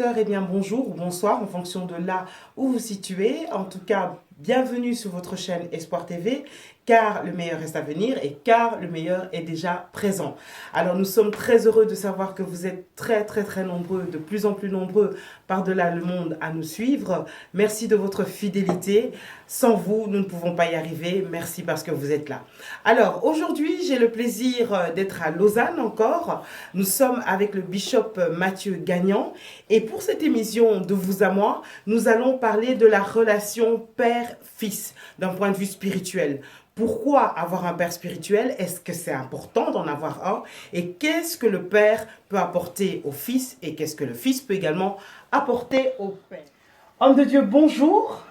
téléspectateurs, eh bien bonjour ou bonsoir en fonction de là où vous vous situez. En tout cas, bienvenue sur votre chaîne Espoir TV, car le meilleur reste à venir et car le meilleur est déjà présent. Alors nous sommes très heureux de savoir que vous êtes très nombreux, de plus en plus nombreux par-delà le monde à nous suivre. Merci de votre fidélité. Sans vous, nous ne pouvons pas y arriver. Merci parce que vous êtes là. Alors aujourd'hui, j'ai le plaisir d'être à Lausanne encore. Nous sommes avec le bishop Mathieu Gagnan et pour cette émission de vous à moi, nous allons parler de la relation père-fils d'un point de vue spirituel. Pourquoi avoir un père spirituel? Est-ce que c'est important d'en avoir un? Et qu'est-ce que le père peut apporter au fils? Et qu'est-ce que le fils peut également apporter au père? Homme de Dieu, bonjour.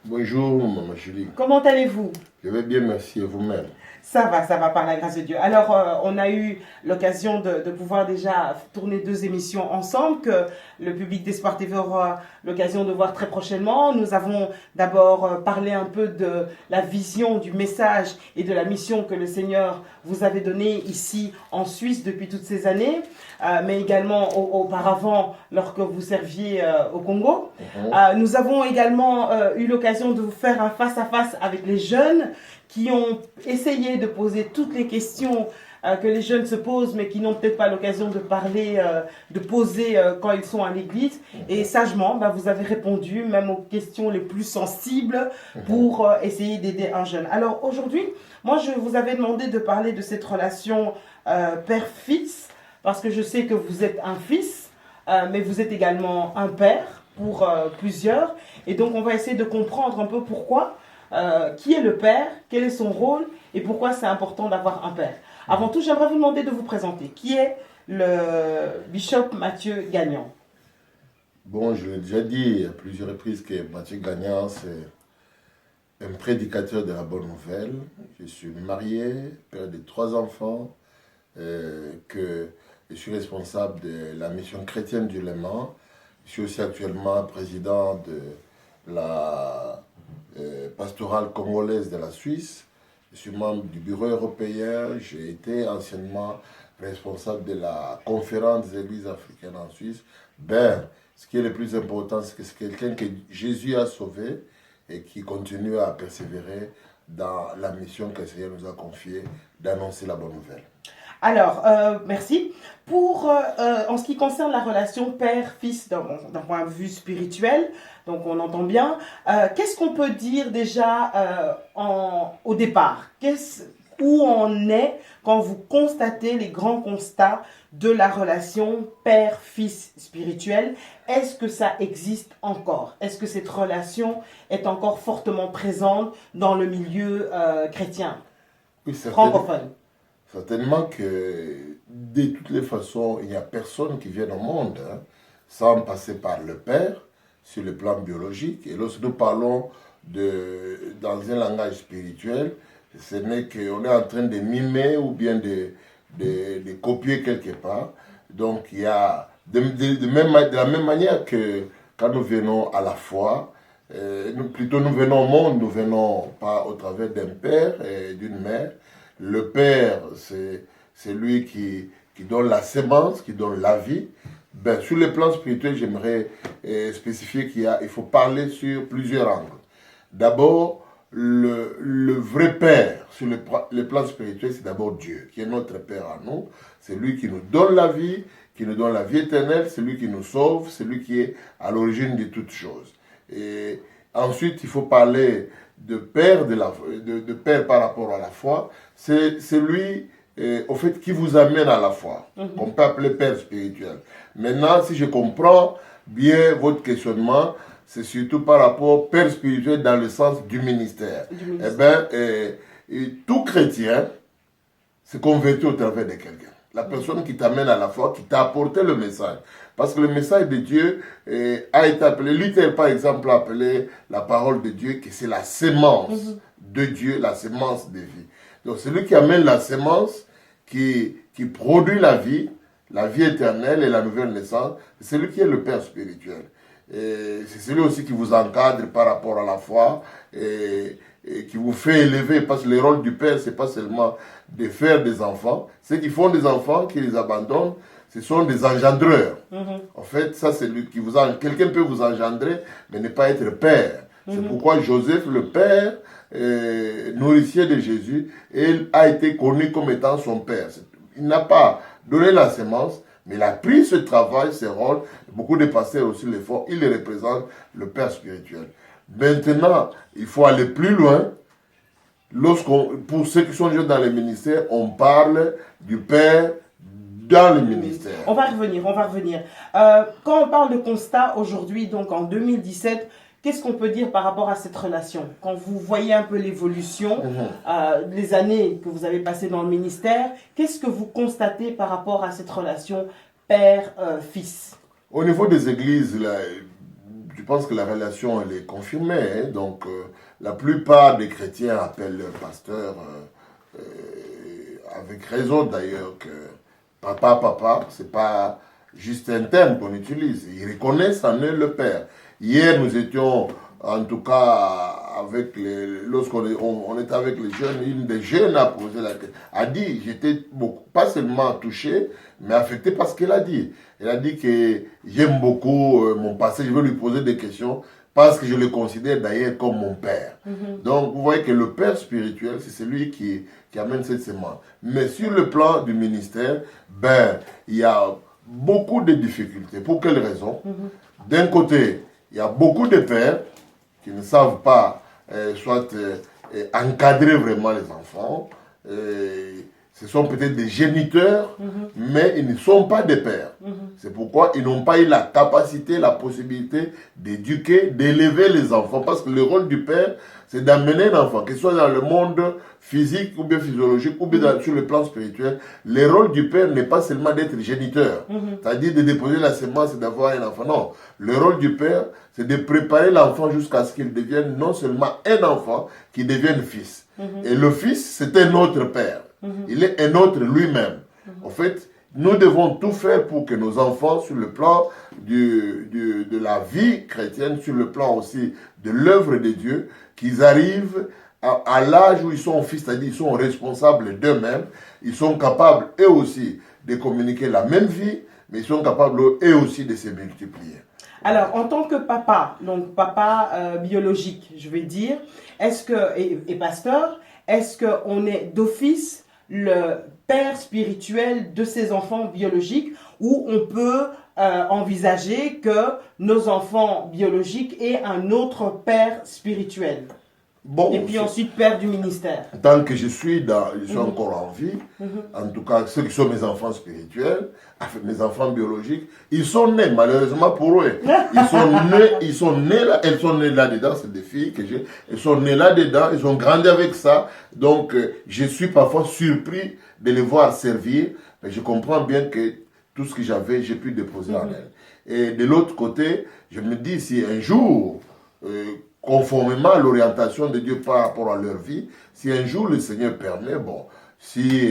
Bonjour, Maman Julie. Comment allez-vous? Je vais bien, merci, et vous-même? Ça va par la grâce de Dieu. Alors, on a eu l'occasion de pouvoir déjà tourner 2 émissions ensemble, que le public d'Espoir TV aura l'occasion de voir très prochainement. Nous avons d'abord parlé un peu de la vision, du message et de la mission que le Seigneur vous avait donnée ici en Suisse depuis toutes ces années, mais également auparavant lorsque vous serviez au Congo. Nous avons également eu l'occasion de vous faire un face-à-face avec les jeunes qui ont essayé de poser toutes les questions que les jeunes se posent, mais qui n'ont peut-être pas l'occasion de parler, de poser quand ils sont à l'église. Et sagement, vous avez répondu même aux questions les plus sensibles pour essayer d'aider un jeune. Alors aujourd'hui, moi je vous avais demandé de parler de cette relation père-fils, parce que je sais que vous êtes un fils, mais vous êtes également un père pour plusieurs. Et donc on va essayer de comprendre un peu pourquoi. Qui est le père, quel est son rôle et pourquoi c'est important d'avoir un père. Avant tout, j'aimerais vous demander de vous présenter. Qui est le bishop Mathieu Gagnan? Bon, je l'ai déjà dit à plusieurs reprises que Mathieu Gagnan, c'est un prédicateur de la bonne nouvelle. Je suis marié, père de 3 enfants, que je suis responsable de la mission chrétienne du Léman. Je suis aussi actuellement président de la pastorale congolaise de la Suisse. Je suis membre du bureau européen. J'ai été anciennement responsable de la conférence des églises africaines en Suisse. Ce qui est le plus important, c'est que c'est quelqu'un que Jésus a sauvé et qui continue à persévérer dans la mission que le Seigneur nous a confiée d'annoncer la bonne nouvelle. Alors, merci. En ce qui concerne la relation père-fils d'un point de vue spirituel, donc on entend bien, qu'est-ce qu'on peut dire déjà au départ? Où on est quand vous constatez les grands constats de la relation père-fils spirituel? Est-ce que ça existe encore? Est-ce que cette relation est encore fortement présente dans le milieu chrétien, francophone? Certainement que de toutes les façons, il n'y a personne qui vient au monde sans passer par le père sur le plan biologique. Et lorsque nous parlons dans un langage spirituel, ce n'est qu'on est en train de mimer ou bien de copier quelque part. Donc il y a de la même manière que quand nous venons à la foi, nous venons au monde, nous venons pas au travers d'un père et d'une mère. Le père, c'est lui qui donne la sémence, qui donne la vie. Sur le plan spirituel, j'aimerais spécifier il faut parler sur plusieurs angles. D'abord, le vrai père, sur le plan spirituel, c'est d'abord Dieu, qui est notre père à nous. C'est lui qui nous donne la vie, qui nous donne la vie éternelle, c'est lui qui nous sauve, c'est lui qui est à l'origine de toutes choses. Et ensuite, il faut parler de père, de père par rapport à la foi. C'est lui, au fait, qui vous amène à la foi, qu'on peut appeler père spirituel. Maintenant, si je comprends bien votre questionnement, c'est surtout par rapport au père spirituel dans le sens du ministère. Tout chrétien se convertit au travers de quelqu'un. La personne qui t'amène à la foi, qui t'a apporté le message. Parce que le message de Dieu a été appelé, Luther par exemple a appelé la parole de Dieu, que c'est la sémence de Dieu, la sémence de vie. Donc celui qui amène la sémence, qui produit la vie éternelle et la nouvelle naissance, c'est celui qui est le père spirituel. C'est celui aussi qui vous encadre par rapport à la foi et qui vous fait élever, parce que le rôle du père, c'est pas seulement de faire des enfants. Ceux qui font des enfants, qui les abandonnent, ce sont des engendreurs. En fait, ça c'est lui qui vous quelqu'un peut vous engendrer, mais ne pas être père. C'est pourquoi Joseph, le père, nourricier de Jésus, a été connu comme étant son père. Il n'a pas donné la semence, mais il a pris ce travail, ce rôle. Beaucoup de pasteurs aussi le font. Il représente le père spirituel. Maintenant, il faut aller plus loin. Pour ceux qui sont déjà dans le ministère, on parle du père dans le ministère. On va revenir. Quand on parle de constat aujourd'hui, donc en 2017, qu'est-ce qu'on peut dire par rapport à cette relation? Quand vous voyez un peu l'évolution, les années que vous avez passées dans le ministère, qu'est-ce que vous constatez par rapport à cette relation père-fils? Au niveau des églises, là, je pense que la relation elle est confirmée. Hein. Donc, la plupart des chrétiens appellent leur pasteur, avec raison d'ailleurs, que papa, c'est pas juste un terme qu'on utilise. Ils reconnaissent en eux le père. Hier, nous étions, en tout cas, lorsqu'on était avec les jeunes, une des jeunes a posé la question, a dit, j'étais pas seulement touché, mais affecté par ce qu'elle a dit. Elle a dit que j'aime beaucoup mon passé, je veux lui poser des questions, parce que je le considère d'ailleurs comme mon père. Donc, vous voyez que le père spirituel, c'est celui qui amène cette semence. Mais sur le plan du ministère, il y a beaucoup de difficultés. Pour quelles raisons? D'un côté, il y a beaucoup de pères qui ne savent pas encadrer vraiment les enfants. Ce sont peut-être des géniteurs, mais ils ne sont pas des pères. C'est pourquoi ils n'ont pas eu la capacité, la possibilité d'éduquer, d'élever les enfants. Parce que le rôle du père, c'est d'amener un enfant, que ce soit dans le monde physique ou bien physiologique, ou bien sur le plan spirituel. Le rôle du père n'est pas seulement d'être géniteur, c'est-à-dire de déposer la semence et d'avoir un enfant. Non, le rôle du père, c'est de préparer l'enfant jusqu'à ce qu'il devienne non seulement un enfant, qu'il devienne fils. Et le fils, c'est un autre père. Il est un autre lui-même. En fait, nous devons tout faire pour que nos enfants, sur le plan de la vie chrétienne, sur le plan aussi de l'œuvre de Dieu, qu'ils arrivent à l'âge où ils sont fils, c'est-à-dire ils sont responsables d'eux-mêmes, ils sont capables eux aussi de communiquer la même vie, mais ils sont capables eux aussi de se multiplier. Alors, en tant que papa, donc papa biologique, je vais dire, et pasteur, est-ce qu'on est d'office le père spirituel de ses enfants biologiques, ou on peut envisager que nos enfants biologiques aient un autre père spirituel? Bon, et puis ensuite père du ministère. Tant que je suis encore en vie, en tout cas ceux qui sont mes enfants spirituels, mes enfants biologiques, ils sont nés, malheureusement pour eux. Ils sont nés là, elles sont nées là-dedans, c'est des filles que j'ai, elles sont nées là-dedans, ils ont grandi avec ça. Donc je suis parfois surpris de les voir servir, mais je comprends bien que tout ce que j'avais, j'ai pu déposer en elles. Et de l'autre côté, je me dis, si un jour, conformément à l'orientation de Dieu par rapport à leur vie, si un jour le Seigneur permet, si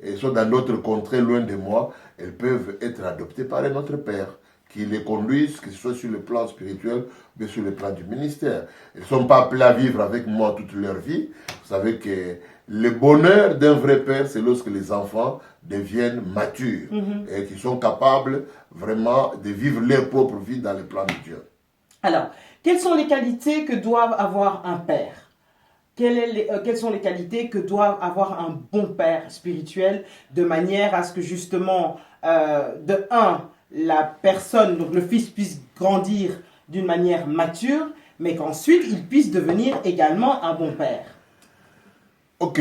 elles sont dans d'autres contrées loin de moi, elles peuvent être adoptées par un autre père qui les conduise, que ce soit sur le plan spirituel ou sur le plan du ministère. Elles ne sont pas appelées à vivre avec moi toute leur vie. Vous savez que le bonheur d'un vrai père, c'est lorsque les enfants deviennent matures et qu'ils sont capables vraiment de vivre leur propre vie dans le plan de Dieu. Alors, quelles sont les qualités que doit avoir un père? Quelles sont les qualités que doit avoir un bon père spirituel, de manière à ce que justement, la personne, donc le fils, puisse grandir d'une manière mature, mais qu'ensuite il puisse devenir également un bon père? Ok,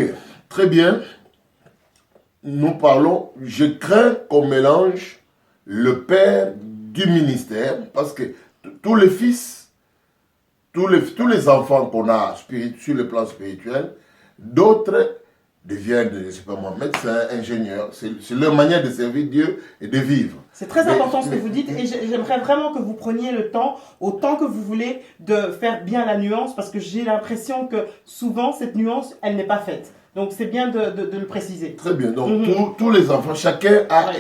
très bien. Nous parlons, je crains qu'on mélange le père du ministère, parce que tous les fils, tous les enfants qu'on a sur le plan spirituel, d'autres deviennent, je ne sais pas moi, médecins, ingénieurs. C'est leur manière de servir Dieu et de vivre. C'est très important ce que vous dites, et j'aimerais vraiment que vous preniez le temps, autant que vous voulez, de faire bien la nuance, parce que j'ai l'impression que souvent cette nuance, elle n'est pas faite. Donc c'est bien de le préciser. Très bien, donc tous les enfants, chacun a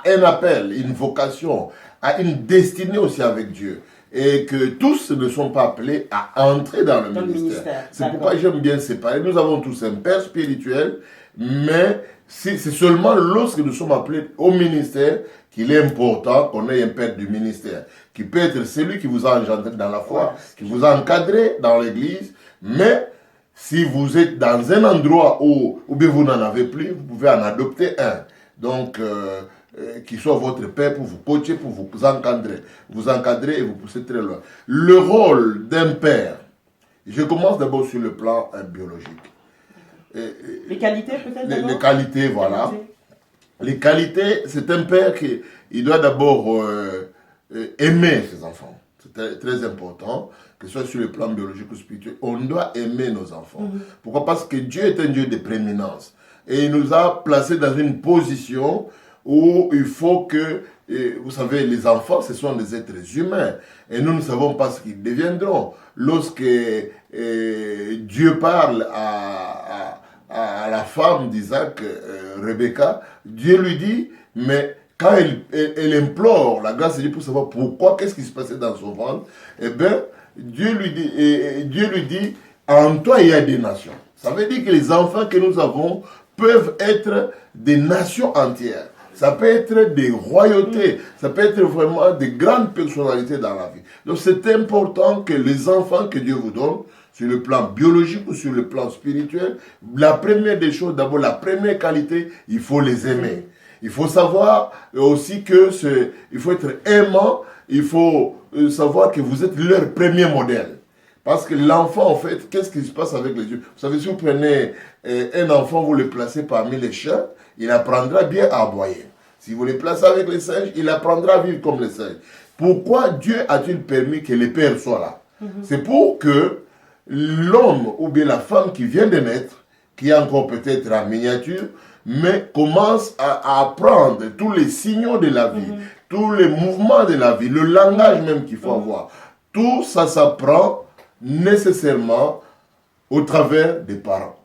un appel, une vocation, a une destinée aussi avec Dieu. et que tous ne sont pas appelés à entrer dans le ministère. C'est pourquoi j'aime bien séparer. Nous avons tous un père spirituel, mais c'est seulement lorsque nous sommes appelés au ministère qu'il est important qu'on ait un père du ministère, qui peut être celui qui vous a engendré dans la foi, qui vous a encadré dans l'église, mais si vous êtes dans un endroit où bien vous n'en avez plus, vous pouvez en adopter un. Donc, qui soit votre père pour vous coacher, pour vous encadrer et vous pousser très loin. Le rôle d'un père, je commence d'abord sur le plan biologique. Les qualités peut-être les qualités, voilà. Les qualités, c'est un père qui il doit d'abord aimer ses enfants. C'est très, très important, que ce soit sur le plan biologique ou spirituel. On doit aimer nos enfants. Pourquoi? Parce que Dieu est un Dieu de prééminence. Et il nous a placés dans une position où il faut que, vous savez, les enfants, ce sont des êtres humains. Et nous ne savons pas ce qu'ils deviendront. Lorsque Dieu parle à la femme d'Isaac, Rebecca, Dieu lui dit, mais quand elle implore la grâce de Dieu pour savoir pourquoi, qu'est-ce qui se passait dans son ventre, eh bien, Dieu lui dit, en toi il y a des nations. Ça veut dire que les enfants que nous avons peuvent être des nations entières. Ça peut être des royautés, ça peut être vraiment des grandes personnalités dans la vie. Donc c'est important que les enfants que Dieu vous donne, sur le plan biologique ou sur le plan spirituel, la première des choses, d'abord la première qualité, il faut les aimer. Il faut savoir aussi que il faut être aimant, il faut savoir que vous êtes leur premier modèle. Parce que l'enfant, en fait, qu'est-ce qui se passe avec les yeux? Vous savez, si vous prenez un enfant, vous le placez parmi les chiens, il apprendra bien à aboyer. Si vous le placez avec les singes, il apprendra à vivre comme les singes. Pourquoi Dieu a-t-il permis que les pères soient là? C'est pour que l'homme ou bien la femme qui vient de naître, qui est encore peut-être en miniature, mais commence à apprendre tous les signaux de la vie, tous les mouvements de la vie, le langage même qu'il faut avoir. Tout ça s'apprend nécessairement au travers des parents.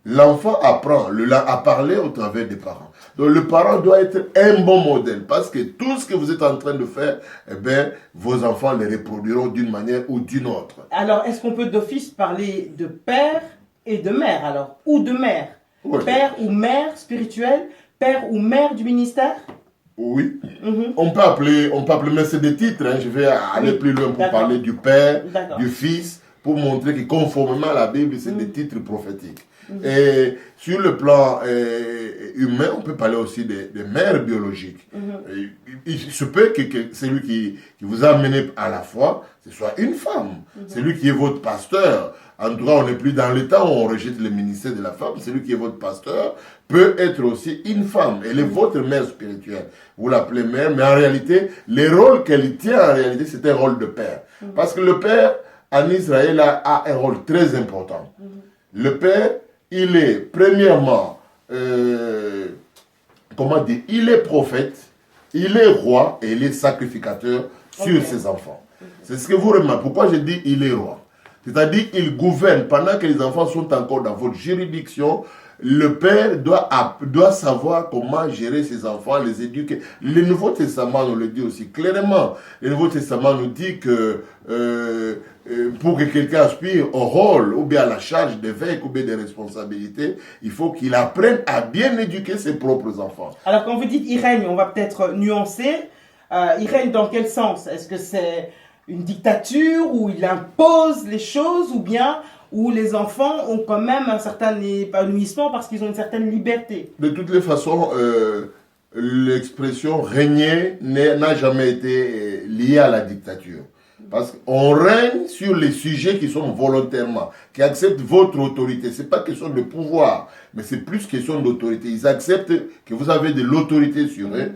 L'enfant apprend à parler au travers des parents. Donc le parent doit être un bon modèle parce que tout ce que vous êtes en train de faire, eh bien, vos enfants les reproduiront d'une manière ou d'une autre. Alors, est-ce qu'on peut d'office parler de père et de mère alors? Ou de mère? Oui. Père ou mère spirituelle? Père ou mère du ministère? Oui. On peut appeler, mais c'est des titres. Hein. Je vais aller plus loin pour parler du père, du fils, pour montrer que conformément à la Bible, c'est des titres prophétiques. Et sur le plan humain, on peut parler aussi des mères biologiques. Il se peut que celui qui vous a amené à la foi, ce soit une femme. Celui qui est votre pasteur. En tout cas, on n'est plus dans le temps où on rejette le ministère de la femme. Celui qui est votre pasteur peut être aussi une femme. Elle est votre mère spirituelle. Vous l'appelez mère, mais en réalité, le rôle qu'elle tient, en réalité, c'est un rôle de père. Parce que le père, en Israël, a un rôle très important. Le père, il est, premièrement, il est prophète, il est roi et il est sacrificateur sur ses enfants. C'est ce que vous remarquez. Pourquoi je dis il est roi? C'est-à-dire qu'il gouverne pendant que les enfants sont encore dans votre juridiction. Le père doit savoir comment gérer ses enfants, les éduquer. Le Nouveau Testament nous le dit aussi clairement. Le Nouveau Testament nous dit que pour que quelqu'un aspire au rôle ou bien à la charge d'évêque ou bien des responsabilités, il faut qu'il apprenne à bien éduquer ses propres enfants. Alors quand vous dites il règne, on va peut-être nuancer. Il règne dans quel sens? Est-ce que c'est une dictature où il impose les choses ou bien où les enfants ont quand même un certain épanouissement parce qu'ils ont une certaine liberté? De toutes les façons, l'expression régner n'a jamais été liée à la dictature. Parce qu'on règne sur les sujets qui sont volontairement, qui acceptent votre autorité. Ce n'est pas question de pouvoir, mais c'est plus question d'autorité. Ils acceptent que vous avez de l'autorité sur eux,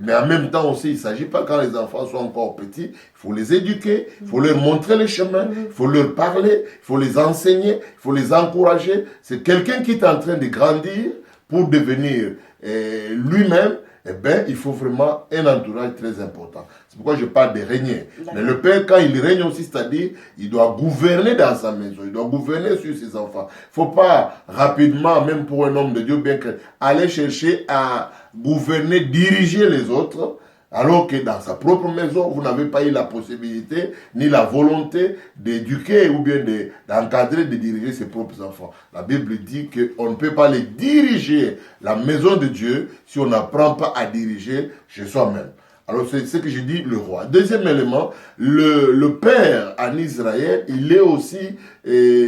mais en même temps aussi, il ne s'agit pas quand les enfants sont encore petits, il faut les éduquer, il faut leur montrer le chemin, il faut leur parler, il faut les enseigner, il faut les encourager. C'est quelqu'un qui est en train de grandir pour devenir lui-même. Eh bien, il faut vraiment un entourage très important. C'est pourquoi je parle de régner. Mais le père, quand il règne aussi, c'est-à-dire, il doit gouverner dans sa maison, il doit gouverner sur ses enfants. Il ne faut pas rapidement, même pour un homme de Dieu, bien que aller chercher à gouverner, diriger les autres, Alors que dans sa propre maison, vous n'avez pas eu la possibilité ni la volonté d'éduquer ou bien d'encadrer, de diriger ses propres enfants. La Bible dit qu'on ne peut pas les diriger, la maison de Dieu, si on n'apprend pas à diriger chez soi-même. Alors c'est ce que je dis, le roi. Deuxième élément, le père en Israël, il est aussi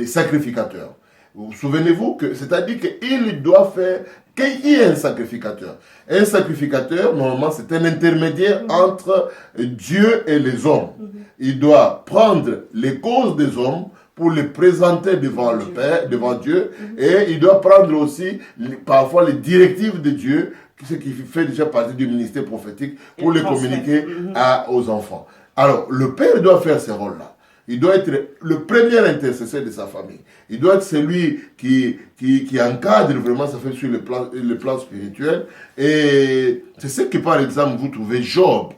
sacrificateur. Vous souvenez-vous que, c'est-à-dire qu'il doit faire, qu'il y ait un sacrificateur. Un sacrificateur, normalement, c'est un intermédiaire entre Dieu et les hommes. Il doit prendre les causes des hommes pour les présenter devant le Père, devant Dieu, et il doit prendre aussi parfois les directives de Dieu, ce qui fait déjà partie du ministère prophétique, pour les communiquer aux enfants. Alors, le père doit faire ce rôle-là. Il doit être le premier intercesseur de sa famille. Il doit être celui qui encadre vraiment sa famille sur le plan spirituel. Et c'est ce que, par exemple, vous trouvez Job.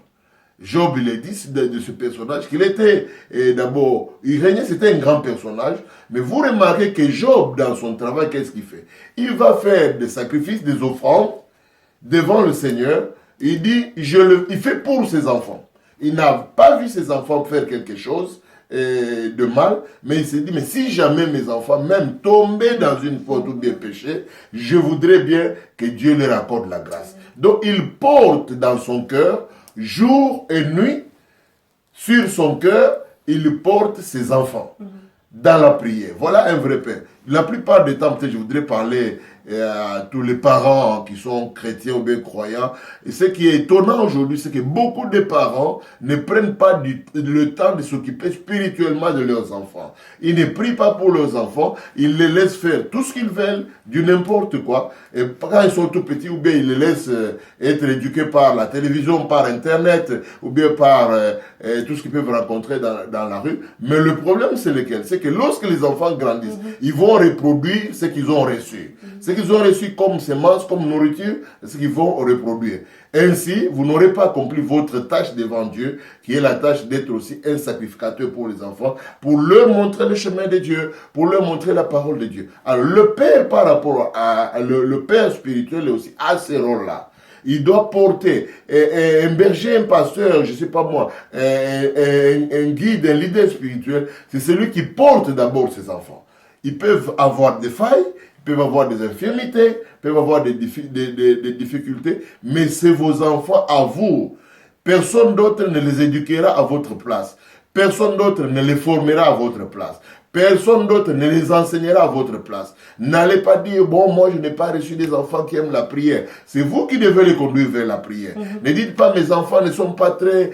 Job, il est dit de ce personnage qu'il était, d'abord, il régnait, c'était un grand personnage, mais vous remarquez que Job, dans son travail, qu'est-ce qu'il fait? Il va faire des sacrifices, des offrandes devant le Seigneur. Il dit, il fait pour ses enfants. Il n'a pas vu ses enfants faire quelque chose de mal, mais il s'est dit, mais si jamais mes enfants même tombaient dans une faute ou bien péché, je voudrais bien que Dieu leur accorde la grâce. Donc il porte dans son cœur, jour et nuit, sur son cœur, il porte ses enfants dans la prière. Voilà un vrai père. La plupart du temps, peut-être je voudrais parler à tous les parents qui sont chrétiens ou bien croyants. Et ce qui est étonnant aujourd'hui, c'est que beaucoup de parents ne prennent pas le temps de s'occuper spirituellement de leurs enfants. Ils ne prient pas pour leurs enfants, ils les laissent faire tout ce qu'ils veulent, du n'importe quoi. Et quand ils sont tout petits, ou bien ils les laissent être éduqués par la télévision, par Internet, ou bien par tout ce qu'ils peuvent rencontrer dans la rue. Mais le problème, c'est lequel? C'est que lorsque les enfants grandissent, ils vont reproduire ce qu'ils ont reçu. Ce qu'ils ont reçu comme semence, comme nourriture, c'est ce qu'ils vont reproduire. Ainsi, vous n'aurez pas accompli votre tâche devant Dieu, qui est la tâche d'être aussi un sacrificateur pour les enfants, pour leur montrer le chemin de Dieu, pour leur montrer la parole de Dieu. Alors, le père, par rapport à le père spirituel, est aussi à ce rôle-là. Il doit porter un berger, un pasteur, je ne sais pas moi, un guide, un leader spirituel. C'est celui qui porte d'abord ses enfants. Ils peuvent avoir des failles, ils peuvent avoir des infirmités, ils peuvent avoir des difficultés, mais c'est vos enfants à vous. Personne d'autre ne les éduquera à votre place. Personne d'autre ne les formera à votre place. Personne d'autre ne les enseignera à votre place. N'allez pas dire, bon, moi je n'ai pas reçu des enfants qui aiment la prière. C'est vous qui devez les conduire vers la prière. Ne dites pas, mes enfants ne sont pas très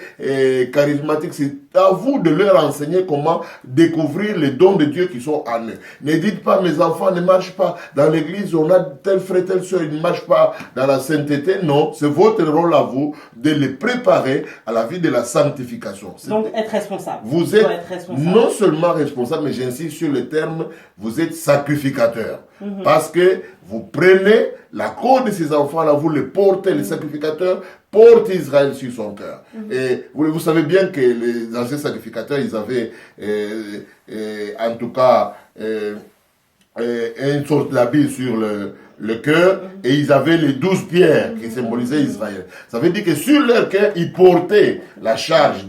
charismatiques. C'est à vous de leur enseigner comment découvrir les dons de Dieu qui sont en eux. Ne dites pas, mes enfants ne marchent pas dans l'église, on a tel frère, telle soeur, ils ne marchent pas dans la sainteté. Non, c'est votre rôle à vous de les préparer à la vie de la sanctification. Donc être responsable. Vous êtes non seulement responsable, mais j'insiste sur le terme, vous êtes sacrificateur. Parce que vous prenez la cause de ces enfants-là, vous les portez, les sacrificateurs portent Israël sur son cœur. Et vous savez bien que les anciens sacrificateurs, ils avaient en tout cas une sorte d'habit sur le cœur, et ils avaient les 12 pierres qui symbolisaient Israël. Ça veut dire que sur leur cœur, ils portaient la charge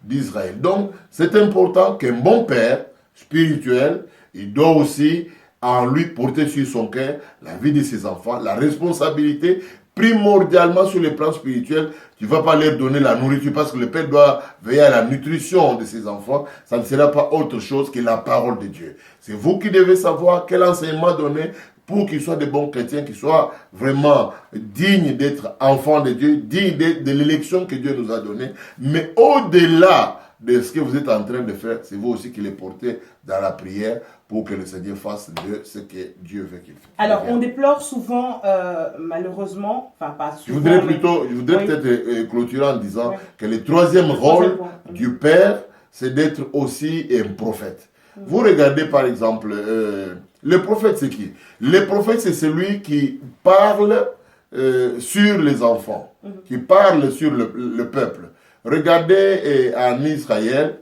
d'Israël. Donc, c'est important qu'un bon père spirituel, il doit aussi en lui porter sur son cœur la vie de ses enfants, la responsabilité primordialement sur le plan spirituel. Tu ne vas pas leur donner la nourriture parce que le père doit veiller à la nutrition de ses enfants. Ça ne sera pas autre chose que la parole de Dieu. C'est vous qui devez savoir quel enseignement donner pour qu'ils soient des bons chrétiens, qu'ils soient vraiment dignes d'être enfants de Dieu, dignes de l'élection que Dieu nous a donnée. Mais au-delà de ce que vous êtes en train de faire, c'est vous aussi qui les portez dans la prière pour que le Seigneur fasse de ce que Dieu veut qu'il fasse. Alors, on déplore souvent, malheureusement, enfin pas souvent, je voudrais peut-être clôturer en disant que le troisième rôle du Père, c'est d'être aussi un prophète. Vous regardez par exemple, le prophète c'est qui? Le prophète c'est celui qui parle sur les enfants, qui parle sur le peuple. Regardez en Israël,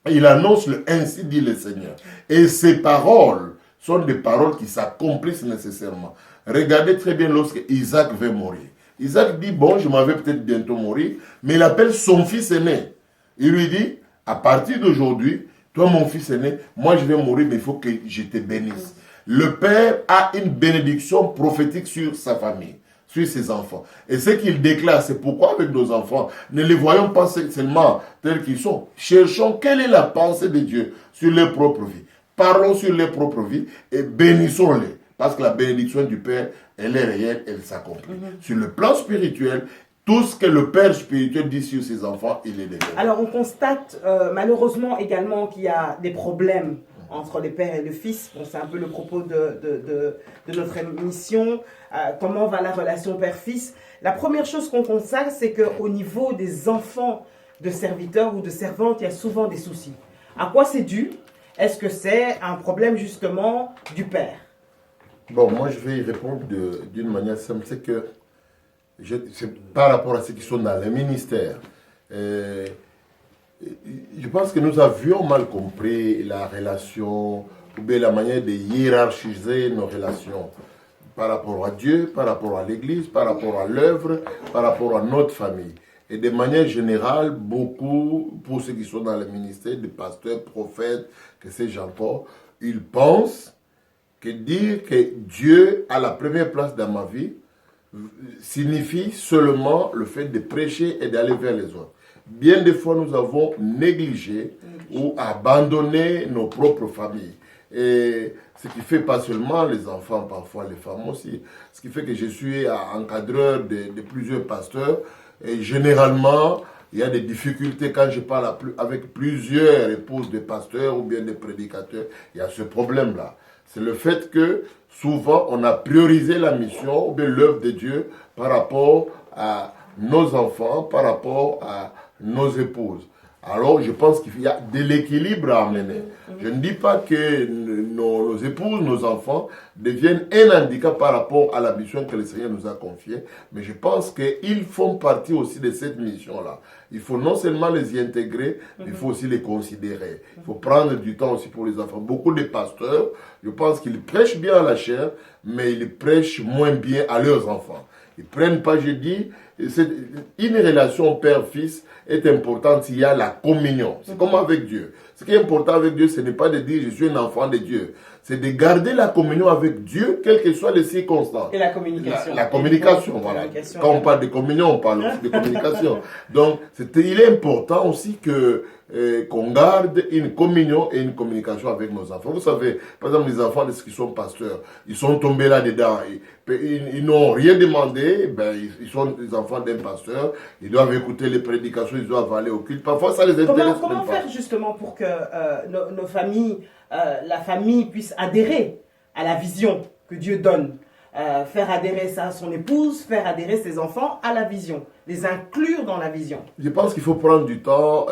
il annonce le ainsi dit le Seigneur. Et ces paroles sont des paroles qui s'accomplissent nécessairement. Regardez très bien lorsque Isaac veut mourir. Isaac dit, bon, je m'en vais peut-être bientôt mourir, mais il appelle son fils aîné. Il lui dit, à partir d'aujourd'hui, toi mon fils aîné, moi je vais mourir, mais il faut que je te bénisse. Le père a une bénédiction prophétique sur sa famille, sur ses enfants. Et ce qu'il déclare, c'est pourquoi avec nos enfants, ne les voyons pas seulement tels qu'ils sont. Cherchons quelle est la pensée de Dieu sur leur propre vie. Parlons sur leur propre vie et bénissons-les. Parce que la bénédiction du Père, elle est réelle, elle s'accomplit. Sur le plan spirituel, tout ce que le Père spirituel dit sur ses enfants, il est délivré. Alors on constate malheureusement également qu'il y a des problèmes entre les pères et le fils. Bon, c'est un peu le propos de notre émission. Comment va la relation père-fils? La première chose qu'on constate, c'est qu'au niveau des enfants de serviteurs ou de servantes, il y a souvent des soucis. À quoi c'est dû? Est-ce que c'est un problème justement du père? Bon, moi je vais y répondre d'une manière simple. C'est que, c'est par rapport à ceux qui sont dans le ministère. Je pense que nous avions mal compris la relation, ou bien la manière de hiérarchiser nos relations par rapport à Dieu, par rapport à l'Église, par rapport à l'œuvre, par rapport à notre famille. Et de manière générale, beaucoup, pour ceux qui sont dans le ministère, des pasteurs, prophètes, que sais-je encore, ils pensent que dire que Dieu a la première place dans ma vie signifie seulement le fait de prêcher et d'aller vers les autres. Bien des fois, nous avons négligé ou abandonné nos propres familles. Et ce qui fait pas seulement les enfants, parfois les femmes aussi. Ce qui fait que je suis encadreur de plusieurs pasteurs. Et généralement, il y a des difficultés quand je parle avec plusieurs épouses de pasteurs ou bien de prédicateurs. Il y a ce problème-là. C'est le fait que souvent on a priorisé la mission ou bien l'œuvre de Dieu par rapport à nos enfants, par rapport à nos épouses. Alors je pense qu'il y a de l'équilibre à amener. Je ne dis pas que nos épouses, nos enfants deviennent un handicap par rapport à la mission que le Seigneur nous a confiée, mais je pense qu'ils font partie aussi de cette mission-là. Il faut non seulement les y intégrer, mais il faut aussi les considérer. Il faut prendre du temps aussi pour les enfants. Beaucoup de pasteurs, je pense qu'ils prêchent bien à la chair, mais ils prêchent moins bien à leurs enfants. Ils ne prennent pas, je dis, une relation père-fils est importante s'il y a la communion. C'est comme avec Dieu. Ce qui est important avec Dieu, ce n'est pas de dire je suis un enfant de Dieu. C'est de garder la communion avec Dieu, quelles que soient les circonstances. Et la communication. La communication, voilà. Quand on parle de communion, on parle aussi de communication. Donc, il est important aussi qu'on garde une communion et une communication avec nos enfants. Vous savez, par exemple, les enfants de ceux qui sont pasteurs, ils sont tombés là-dedans. Ils n'ont rien demandé. Ben, ils sont des enfants d'un pasteur. Ils doivent écouter les prédications, ils doivent aller au culte. Parfois, ça les intéresse. Comment faire justement pour que nos familles, la famille puisse adhérer à la vision que Dieu donne? Faire adhérer ça à son épouse, faire adhérer ses enfants à la vision, les inclure dans la vision. Je pense qu'il faut prendre du temps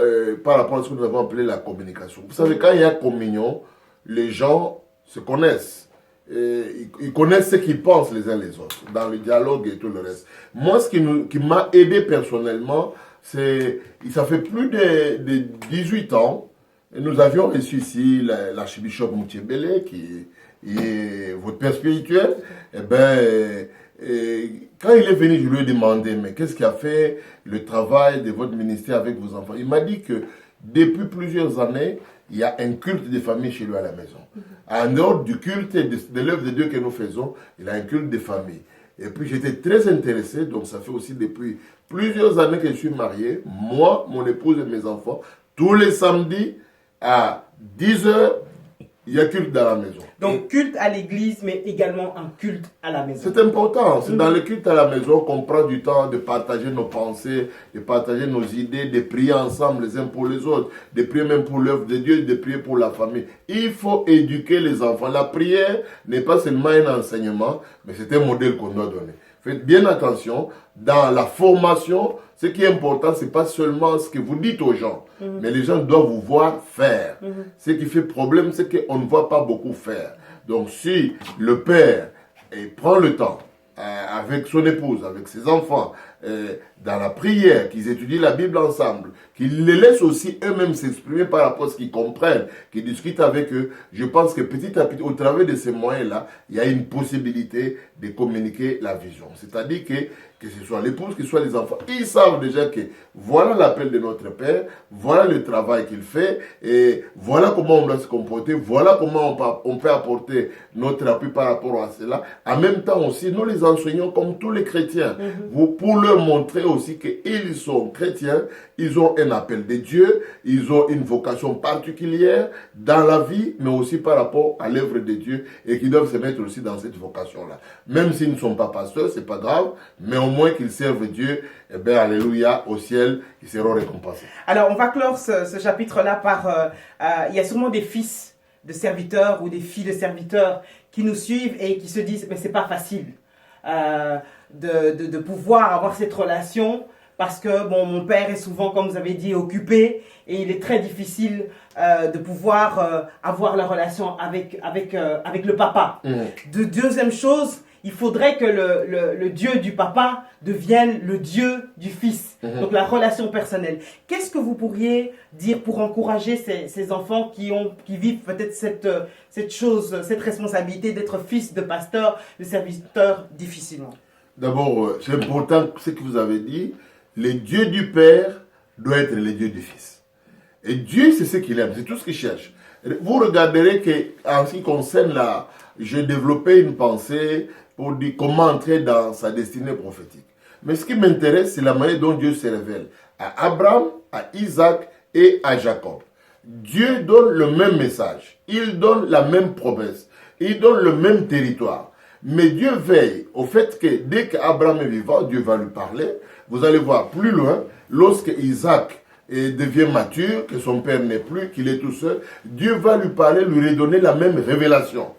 par rapport à ce que nous avons appelé la communication. Vous savez, quand il y a communion, les gens se connaissent. Ils connaissent ce qu'ils pensent les uns les autres, dans le dialogue et tout le reste. Moi, ce qui m'a aidé personnellement, ça fait plus de 18 ans, et nous avions reçu ici l'archibishop Moutiébélé, qui est votre père spirituel. Quand il est venu, je lui ai demandé, mais qu'est-ce qui a fait le travail de votre ministère avec vos enfants? Il m'a dit que depuis plusieurs années, il y a un culte de famille chez lui à la maison. En dehors du culte et de l'œuvre de Dieu que nous faisons, il a un culte de famille. Et puis j'étais très intéressé, donc ça fait aussi depuis plusieurs années que je suis marié, moi, mon épouse et mes enfants, tous les samedis à 10h, il y a culte dans la maison. Donc culte à l'église, mais également un culte à la maison. C'est important. C'est dans le culte à la maison qu'on prend du temps de partager nos pensées, de partager nos idées, de prier ensemble les uns pour les autres, de prier même pour l'œuvre de Dieu, de prier pour la famille. Il faut éduquer les enfants. La prière n'est pas seulement un enseignement, mais c'est un modèle qu'on doit donner. Faites bien attention, dans la formation, ce qui est important, ce n'est pas seulement ce que vous dites aux gens, mais les gens doivent vous voir faire. Ce qui fait problème, c'est qu'on ne voit pas beaucoup faire. Donc si le père prend le temps avec son épouse, avec ses enfants, dans la prière, qu'ils étudient la Bible ensemble, qu'ils les laissent aussi eux-mêmes s'exprimer par rapport à ce qu'ils comprennent, qu'ils discutent avec eux, je pense que petit à petit, au travers de ces moyens-là, il y a une possibilité de communiquer la vision. C'est-à-dire que ce soit l'épouse, que ce soit les enfants, ils savent déjà que voilà l'appel de notre Père, voilà le travail qu'il fait, et voilà comment on doit se comporter, voilà comment on peut apporter notre appui par rapport à cela. En même temps aussi, nous les enseignons comme tous les chrétiens, pour leur montrer aussi qu'ils sont chrétiens, ils ont un appel de Dieu, ils ont une vocation particulière dans la vie, mais aussi par rapport à l'œuvre de Dieu, et qu'ils doivent se mettre aussi dans cette vocation-là. Même s'ils ne sont pas pasteurs, c'est pas grave, mais au moins qu'ils servent Dieu, eh bien, alléluia, au ciel, ils seront récompensés. Alors, on va clore ce chapitre-là par... il y a sûrement des fils de serviteurs ou des filles de serviteurs qui nous suivent et qui se disent, mais c'est pas facile de pouvoir avoir cette relation parce que, bon, mon père est souvent, comme vous avez dit, occupé et il est très difficile de pouvoir avoir la relation avec le papa. Deuxième chose, il faudrait que le Dieu du papa devienne le Dieu du fils. Donc la relation personnelle. Qu'est-ce que vous pourriez dire pour encourager ces enfants qui vivent peut-être cette responsabilité d'être fils de pasteur, de serviteur difficilement? D'abord, c'est important ce que vous avez dit. Le Dieu du Père doit être le Dieu du Fils. Et Dieu, c'est ce qu'il aime, c'est tout ce qu'il cherche. Vous regarderez qu'en ce qui concerne j'ai développé une pensée pour dire comment entrer dans sa destinée prophétique. Mais ce qui m'intéresse, c'est la manière dont Dieu se révèle à Abraham, à Isaac et à Jacob. Dieu donne le même message, il donne la même promesse, il donne le même territoire. Mais Dieu veille au fait que dès qu'Abraham est vivant, Dieu va lui parler. Vous allez voir plus loin, lorsque Isaac devient mature, que son père n'est plus, qu'il est tout seul, Dieu va lui parler, lui redonner la même révélation.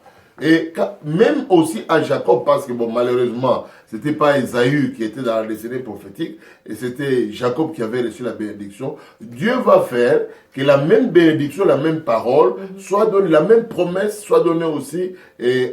Et même aussi à Jacob, parce que bon, malheureusement, ce n'était pas Ésaü qui était dans la destinée prophétique, et c'était Jacob qui avait reçu la bénédiction. Dieu va faire que la même bénédiction, la même parole, soit donnée, la même promesse soit donnée aussi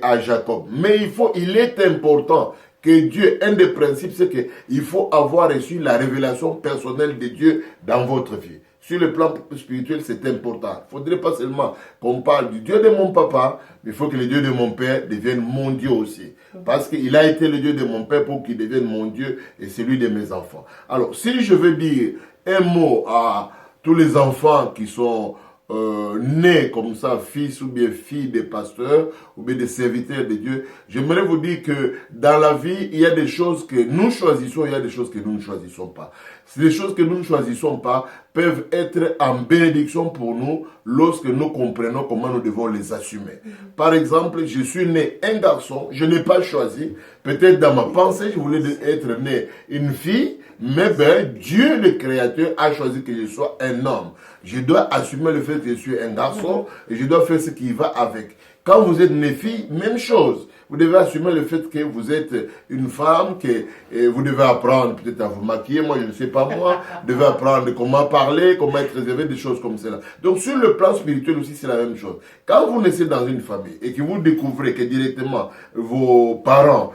à Jacob. Mais il est important que Dieu, un des principes, c'est qu'il faut avoir reçu la révélation personnelle de Dieu dans votre vie. Sur le plan spirituel, c'est important. Il ne faudrait pas seulement qu'on parle du Dieu de mon papa, mais il faut que le Dieu de mon père devienne mon Dieu aussi. Parce qu'il a été le Dieu de mon père pour qu'il devienne mon Dieu et celui de mes enfants. Alors, si je veux dire un mot à tous les enfants qui sont nés comme ça, fils ou bien filles des pasteurs ou bien des serviteurs de Dieu, j'aimerais vous dire que dans la vie, il y a des choses que nous choisissons, il y a des choses que nous ne choisissons pas. Les choses que nous ne choisissons pas peuvent être en bénédiction pour nous lorsque nous comprenons comment nous devons les assumer. Par exemple, je suis né un garçon, je n'ai pas choisi. Peut-être dans ma pensée, je voulais être né une fille, mais Dieu, le Créateur, a choisi que je sois un homme. Je dois assumer le fait que je suis un garçon et je dois faire ce qui va avec. Quand vous êtes une fille, même chose. Vous devez assumer le fait que vous êtes une femme, que vous devez apprendre peut-être à vous maquiller, moi je ne sais pas moi, vous devez apprendre comment parler, comment être réservé, des choses comme cela. Donc sur le plan spirituel aussi c'est la même chose. Quand vous naissez dans une famille et que vous découvrez que directement vos parents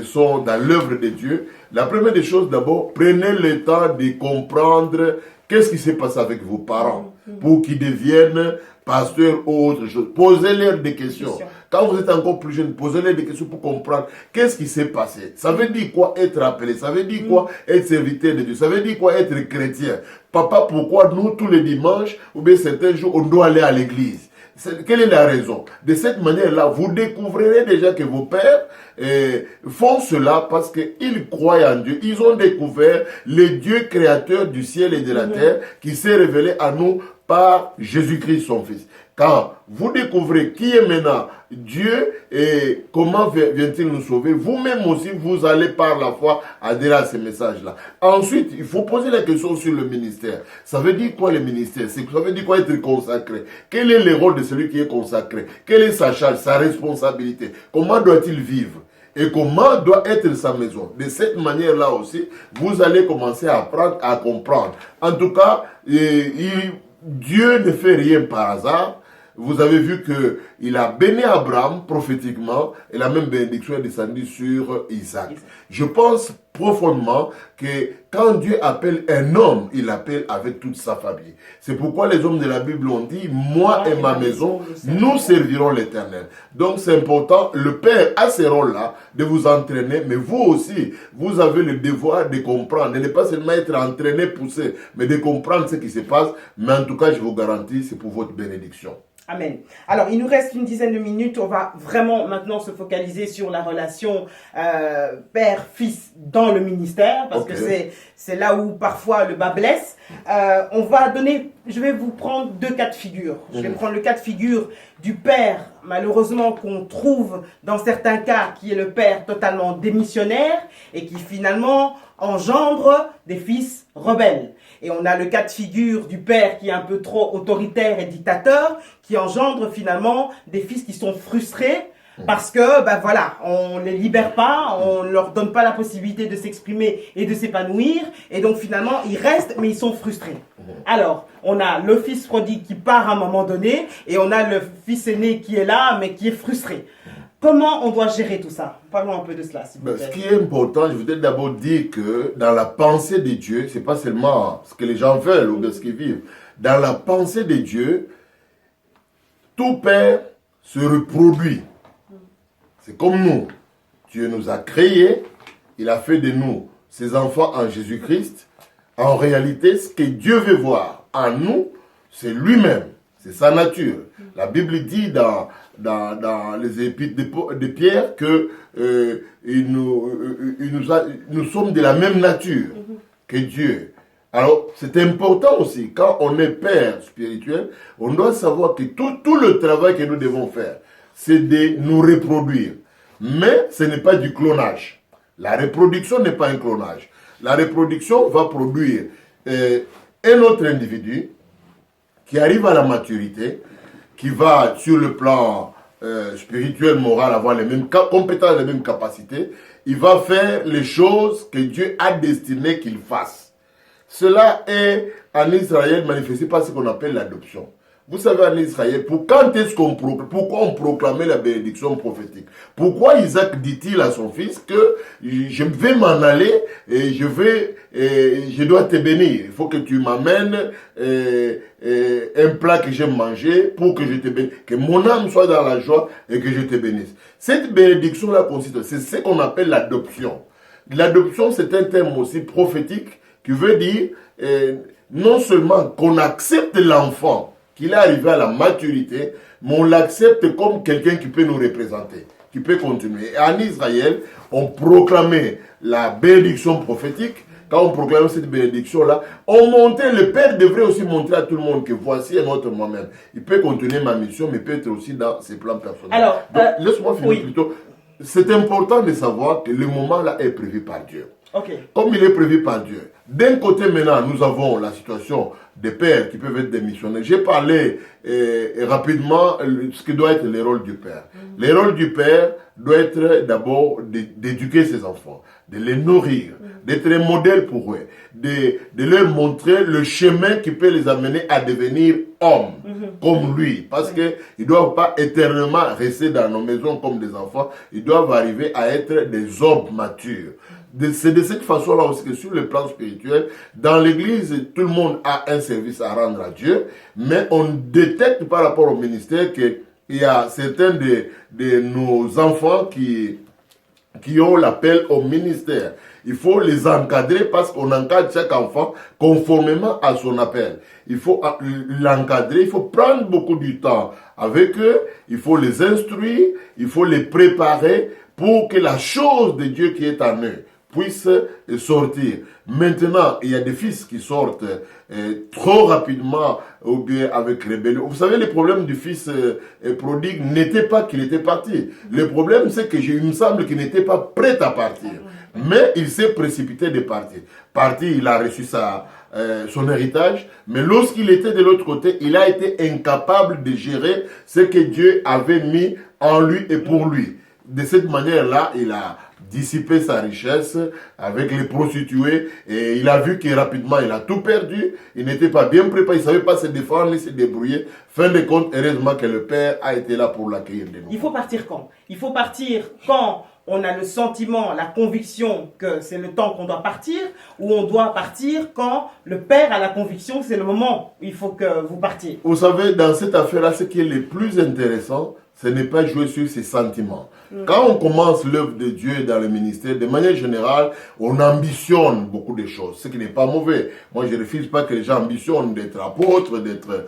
sont dans l'œuvre de Dieu, la première des choses d'abord, prenez le temps de comprendre qu'est-ce qui s'est passé avec vos parents pour qu'ils deviennent pasteurs ou autre chose. Posez-leur des questions. Quand vous êtes encore plus jeune, posez-leur des questions pour comprendre qu'est-ce qui s'est passé. Ça veut dire quoi être appelé? Ça veut dire quoi être serviteur de Dieu? Ça veut dire quoi être chrétien? Papa, pourquoi nous, tous les dimanches, ou bien certains jours, on doit aller à l'église? Quelle est la raison? De cette manière-là, vous découvrirez déjà que vos pères font cela parce qu'ils croient en Dieu. Ils ont découvert le Dieu créateur du ciel et de la terre qui s'est révélé à nous par Jésus-Christ, son Fils. Quand vous découvrez qui est maintenant Dieu et comment vient-il nous sauver, vous-même aussi, vous allez par la foi adhérer à ces messages-là. Ensuite, il faut poser la question sur le ministère. Ça veut dire quoi le ministère? Ça veut dire quoi être consacré? Quel est le rôle de celui qui est consacré? Quelle est sa charge, sa responsabilité? Comment doit-il vivre? Et comment doit être sa maison? De cette manière-là aussi, vous allez commencer à apprendre, à comprendre. En tout cas, Dieu ne fait rien par hasard. vous avez vu qu'il a béni Abraham prophétiquement et la même bénédiction est descendue sur Isaac. Je pense profondément que quand Dieu appelle un homme, il l'appelle avec toute sa famille. C'est pourquoi les hommes de la Bible ont dit, moi et ma maison, nous servirons l'Éternel. Donc c'est important, le Père a ce rôle-là de vous entraîner, mais vous aussi, vous avez le devoir de comprendre, de ne pas seulement être entraîné, poussé, mais de comprendre ce qui se passe. Mais en tout cas, je vous garantis, c'est pour votre bénédiction. Amen. Alors, il nous reste une dizaine de minutes. On va vraiment maintenant se focaliser sur la relation père-fils dans le ministère, parce que c'est là où parfois le bas blesse. Je vais vous prendre deux cas de figure. Je vais prendre le cas de figure du père, malheureusement, qu'on trouve dans certains cas, qui est le père totalement démissionnaire et qui finalement engendre des fils rebelles. Et on a le cas de figure du père qui est un peu trop autoritaire et dictateur, qui engendre finalement des fils qui sont frustrés parce que, ben voilà, on ne les libère pas, on ne leur donne pas la possibilité de s'exprimer et de s'épanouir. Et donc finalement, ils restent, mais ils sont frustrés. Alors, on a le fils prodigue qui part à un moment donné et on a le fils aîné qui est là, mais qui est frustré. Comment on doit gérer tout ça? Parlons un peu de cela, s'il vous plaît. Ce qui est important, je voudrais d'abord dire que dans la pensée de Dieu, ce n'est pas seulement ce que les gens veulent ou de ce qu'ils vivent. Dans la pensée de Dieu, tout père se reproduit. C'est comme nous. Dieu nous a créés, il a fait de nous ses enfants en Jésus-Christ. En réalité, ce que Dieu veut voir en nous, c'est lui-même, c'est sa nature. La Bible dit dans les épîtres de Pierre que nous sommes de la même nature que Dieu. Alors, c'est important aussi, quand on est père spirituel, on doit savoir que tout le travail que nous devons faire, c'est de nous reproduire. Mais ce n'est pas du clonage. La reproduction n'est pas un clonage. La reproduction va produire un autre individu qui arrive à la maturité, qui va sur le plan spirituel, moral, avoir les mêmes compétences, les mêmes capacités. Il va faire les choses que Dieu a destiné qu'il fasse. Cela est en Israël manifesté par ce qu'on appelle l'adoption. Vous savez, en Israël, pourquoi on proclamait la bénédiction prophétique? Pourquoi Isaac dit-il à son fils que je vais m'en aller et je dois te bénir? Il faut que tu m'amènes un plat que j'aime manger pour que je te bénisse, que mon âme soit dans la joie et que je te bénisse. Cette bénédiction-là consiste, c'est ce qu'on appelle l'adoption. L'adoption, c'est un terme aussi prophétique qui veut dire non seulement qu'on accepte l'enfant, qu'il est arrivé à la maturité, mais on l'accepte comme quelqu'un qui peut nous représenter, qui peut continuer. Et en Israël, on proclamait la bénédiction prophétique. Quand on proclamait cette bénédiction-là, le Père devrait aussi montrer à tout le monde que voici un autre moi-même. Il peut continuer ma mission, mais peut être aussi dans ses plans personnels. Alors, laisse-moi finir plutôt. C'est important de savoir que le moment-là est prévu par Dieu. Comme il est prévu par Dieu. D'un côté, maintenant, nous avons la situation des pères qui peuvent être démissionnés. J'ai parlé rapidement ce que doit être le rôle du père. Le rôle du père doit être d'abord d'éduquer ses enfants, de les nourrir, d'être un modèle pour eux, de leur montrer le chemin qui peut les amener à devenir hommes comme lui. Parce qu'ils ne doivent pas éternellement rester dans nos maisons comme des enfants, ils doivent arriver à être des hommes matures. C'est de cette façon-là aussi que sur le plan spirituel, dans l'église, tout le monde a un service à rendre à Dieu, mais on détecte par rapport au ministère qu'il y a certains de nos enfants qui ont l'appel au ministère. Il faut les encadrer parce qu'on encadre chaque enfant conformément à son appel. Il faut l'encadrer, il faut prendre beaucoup du temps avec eux, il faut les instruire, il faut les préparer pour que la chose de Dieu qui est en eux puisse sortir. Maintenant, il y a des fils qui sortent trop rapidement ou bien avec rébellion. Vous savez, le problème du fils prodigue n'était pas qu'il était parti. Le problème, c'est que il me semble qu'il n'était pas prêt à partir. Mais il s'est précipité de partir. Parti, il a reçu son héritage, mais lorsqu'il était de l'autre côté, il a été incapable de gérer ce que Dieu avait mis en lui et pour lui. de cette manière-là, il a dissipé sa richesse avec les prostituées et il a vu que rapidement il a tout perdu, il n'était pas bien préparé, il ne savait pas se défendre, il se débrouiller. Fin de compte, heureusement que le père a été là pour l'accueillir de nouveau. Il faut partir quand? Il faut partir quand on a le sentiment, la conviction que c'est le temps qu'on doit partir, ou on doit partir quand le père a la conviction que c'est le moment où il faut que vous partiez. Vous savez, dans cette affaire-là, ce qui est le plus intéressant, ce n'est pas jouer sur ses sentiments. Quand on commence l'œuvre de Dieu dans le ministère, de manière générale, on ambitionne beaucoup de choses, ce qui n'est pas mauvais. Moi, je ne refuse pas que les gens ambitionnent d'être apôtre, d'être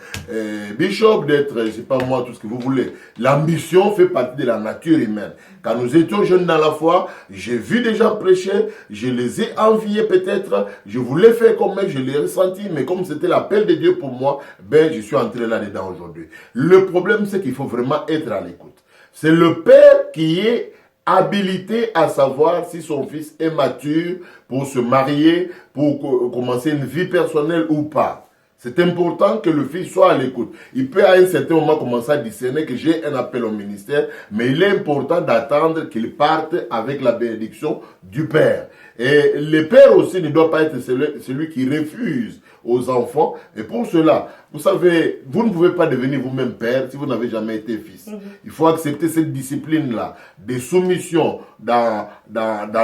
bishop, d'être, je ne sais pas moi, tout ce que vous voulez. L'ambition fait partie de la nature humaine. Quand nous étions jeunes dans la foi, j'ai vu des gens prêcher, je les ai enviés peut-être, je voulais faire comme eux, je l'ai ressenti, mais comme c'était l'appel de Dieu pour moi, ben, je suis entré là-dedans aujourd'hui. Le problème, c'est qu'il faut vraiment être à l'écoute. C'est le père qui est habilité à savoir si son fils est mature pour se marier, pour commencer une vie personnelle ou pas. C'est important que le fils soit à l'écoute. Il peut à un certain moment commencer à discerner que j'ai un appel au ministère, mais il est important d'attendre qu'il parte avec la bénédiction du père. Et le père aussi ne doit pas être celui qui refuse aux enfants. Et pour cela, vous savez, vous ne pouvez pas devenir vous-même père si vous n'avez jamais été fils. Il faut accepter cette discipline-là, des soumissions dans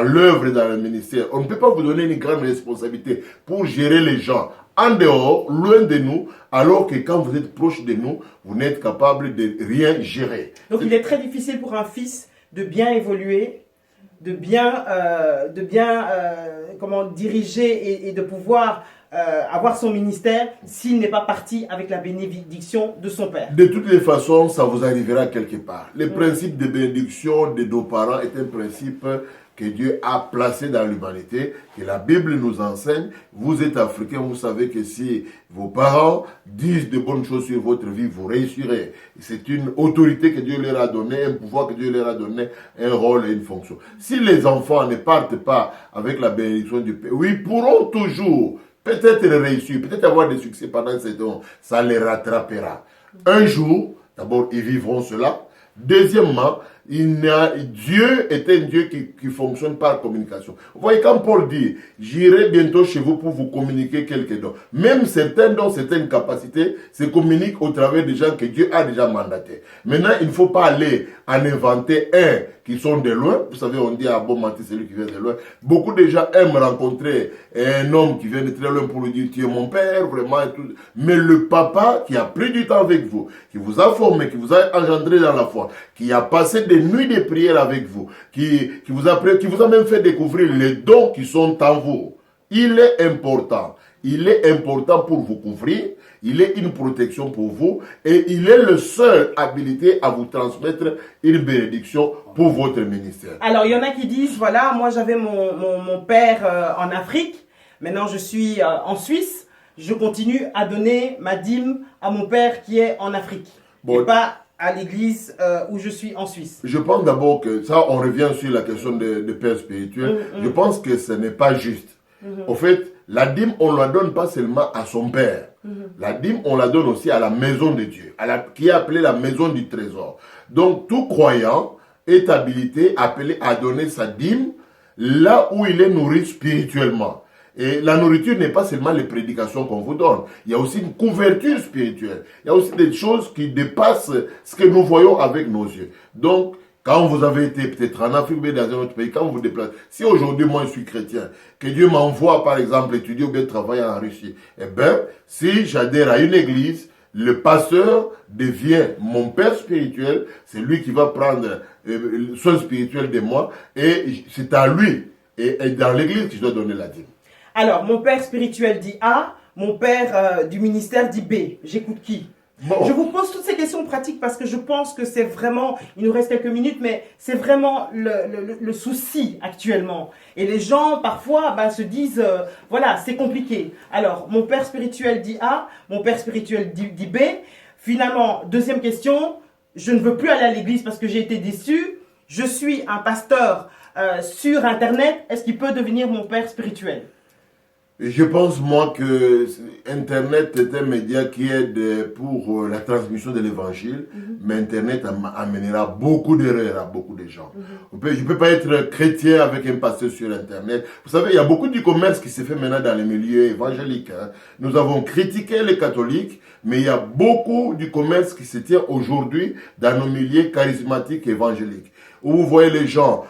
l'œuvre et dans le ministère. On ne peut pas vous donner une grande responsabilité pour gérer les gens en dehors, loin de nous, alors que quand vous êtes proche de nous, vous n'êtes capable de rien gérer. Donc il est très difficile pour un fils de bien évoluer, de bien comment diriger et de pouvoir avoir son ministère s'il n'est pas parti avec la bénédiction de son père. De toutes les façons, ça vous arrivera quelque part. Le principe de bénédiction de nos parents est un principe que Dieu a placé dans l'humanité, que la Bible nous enseigne. Vous êtes africain, vous savez que si vos parents disent de bonnes choses sur votre vie, vous réussirez. C'est une autorité que Dieu leur a donnée, un pouvoir que Dieu leur a donné, un rôle et une fonction. Si les enfants ne partent pas avec la bénédiction du Père, oui, ils pourront toujours peut-être réussir, peut-être avoir des succès pendant ce temps, ça les rattrapera. Un jour, d'abord, ils vivront cela. Deuxièmement, Dieu est un Dieu qui fonctionne par communication. Vous voyez, quand Paul dit, j'irai bientôt chez vous pour vous communiquer quelques dons. Même certains dons, certaines capacités se communiquent au travers des gens que Dieu a déjà mandatés. Maintenant, il ne faut pas aller en inventer un qui sont de loin. Vous savez, on dit à bon mentir celui qui vient de loin. Beaucoup de gens aiment rencontrer un homme qui vient de très loin pour lui dire, tu es mon père, vraiment. Et tout. Mais le papa qui a pris du temps avec vous, qui vous a formé, qui vous a engendré dans la foi, qui a passé des nuits de prière avec vous, qui vous a même fait découvrir les dons qui sont en vous. Il est important. Il est important pour vous couvrir. Il est une protection pour vous. Et il est le seul habilité à vous transmettre une bénédiction pour votre ministère. Alors, il y en a qui disent, voilà, moi j'avais mon père en Afrique. Maintenant, je suis en Suisse. Je continue à donner ma dîme à mon père qui est en Afrique. Bon. Et pas à l'église où je suis en Suisse. Je pense d'abord que ça, on revient sur la question de père spirituel. Je pense que ce n'est pas juste. Au fait, la dîme, on ne la donne pas seulement à son père. La dîme, on la donne aussi à la maison de Dieu, qui est appelée la maison du trésor. Donc, tout croyant est habilité, appelé à donner sa dîme là où il est nourri spirituellement. Et la nourriture n'est pas seulement les prédications qu'on vous donne. Il y a aussi une couverture spirituelle. Il y a aussi des choses qui dépassent ce que nous voyons avec nos yeux. Donc, quand vous avez été peut-être en Afrique ou dans un autre pays, quand vous vous déplacez, si aujourd'hui moi je suis chrétien, que Dieu m'envoie par exemple étudier ou bien travailler en Russie, eh bien, si j'adhère à une église, le pasteur devient mon père spirituel, c'est lui qui va prendre soin spirituel de moi et c'est à lui et dans l'église que je dois donner la dîme. Alors, mon père spirituel dit A, mon père du ministère dit B. J'écoute qui? Bon. Je vous pose toutes ces questions pratiques parce que je pense que c'est vraiment, il nous reste quelques minutes, mais c'est vraiment le souci actuellement. Et les gens, parfois, se disent, voilà, c'est compliqué. Alors, mon père spirituel dit A, mon père spirituel dit B. Finalement, deuxième question, je ne veux plus aller à l'église parce que j'ai été déçu. Je suis un pasteur sur Internet. Est-ce qu'il peut devenir mon père spirituel? Je pense, moi, que Internet est un média qui aide pour la transmission de l'évangile, mais Internet amènera beaucoup d'erreurs à beaucoup de gens. Je ne peux pas être chrétien avec un pasteur sur Internet. Vous savez, il y a beaucoup de commerce qui se fait maintenant dans les milieux évangéliques. Hein. Nous avons critiqué les catholiques, mais il y a beaucoup du commerce qui se tient aujourd'hui dans nos milieux charismatiques et évangéliques. Où vous voyez les gens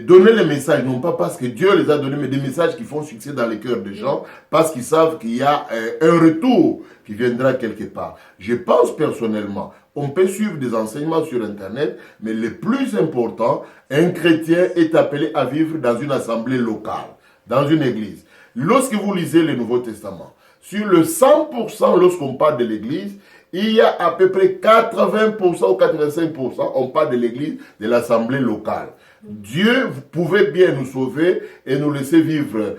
donner les messages, non pas parce que Dieu les a donnés, mais des messages qui font succès dans les cœurs des gens, parce qu'ils savent qu'il y a un retour qui viendra quelque part. Je pense personnellement, on peut suivre des enseignements sur Internet, mais le plus important, un chrétien est appelé à vivre dans une assemblée locale, dans une église. Lorsque vous lisez le Nouveau Testament, sur le 100% lorsqu'on parle de l'église, il y a à peu près 80% ou 85%, on parle de l'église, de l'assemblée locale. Dieu pouvait bien nous sauver et nous laisser vivre